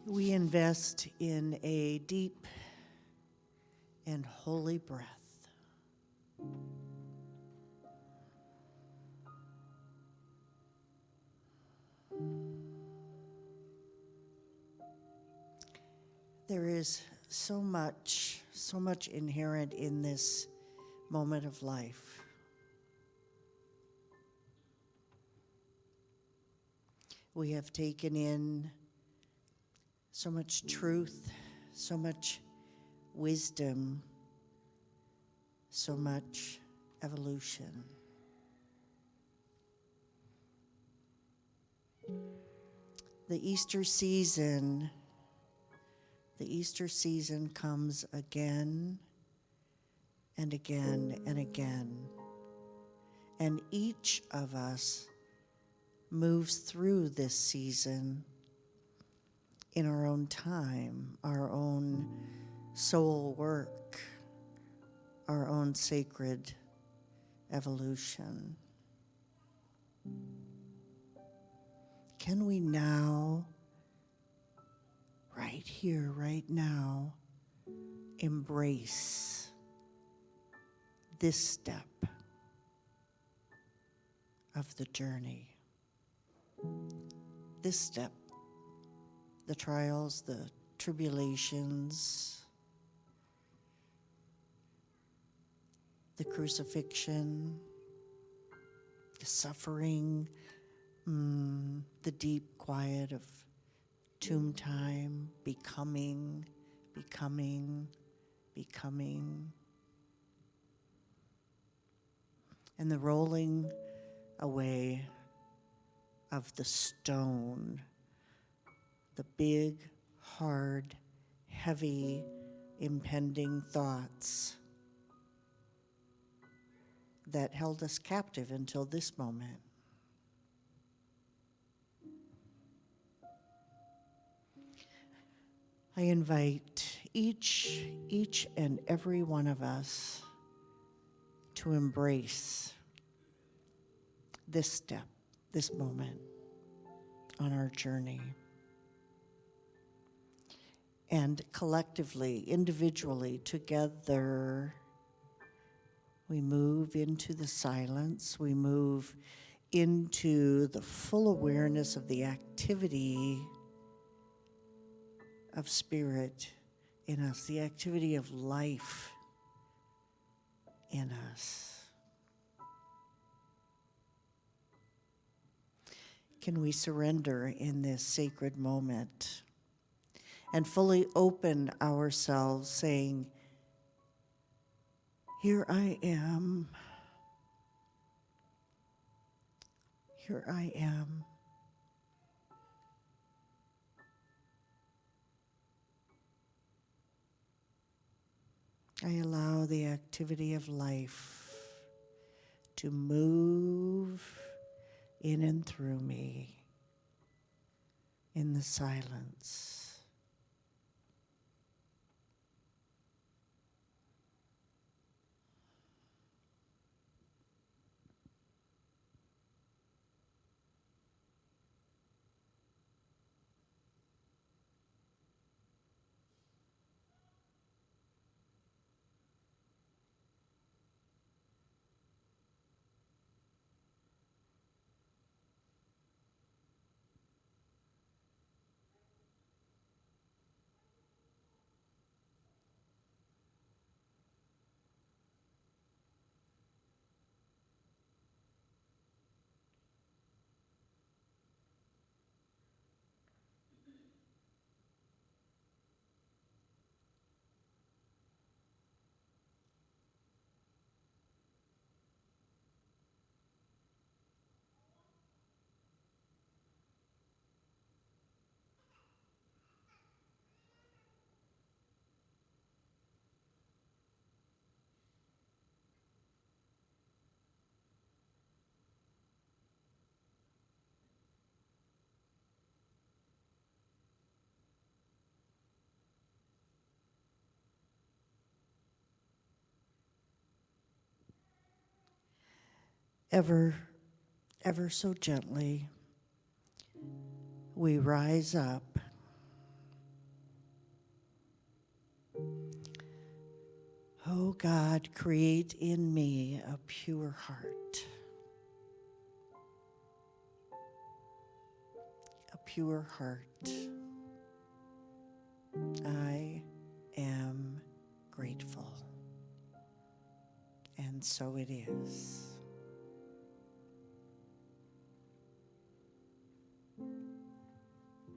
We invest in a deep and holy breath. There is so much inherent in this moment of life. We have taken in so much truth, so much wisdom, so much evolution. The Easter season comes again and again and again. And each of us moves through this season in our own time, our own soul work, our own sacred evolution. Can we now, right here, right now, embrace this step of the journey? This step, the trials, the tribulations, the crucifixion, the suffering, the deep quiet of tomb time, becoming, and the rolling away of the stone, the big, hard, heavy, impending thoughts that held us captive until this moment. I invite each and every one of us to embrace this step, this moment on our journey. And collectively, individually, together, we move into the silence. We move into the full awareness of the activity of spirit in us, the activity of life in us. Can we surrender in this sacred moment and fully open ourselves, saying, "Here I am. Here I am." I allow the activity of life to move in and through me in the silence. Ever so gently, we rise up. Oh God, create in me a pure heart. A pure heart. I am grateful. And so it is.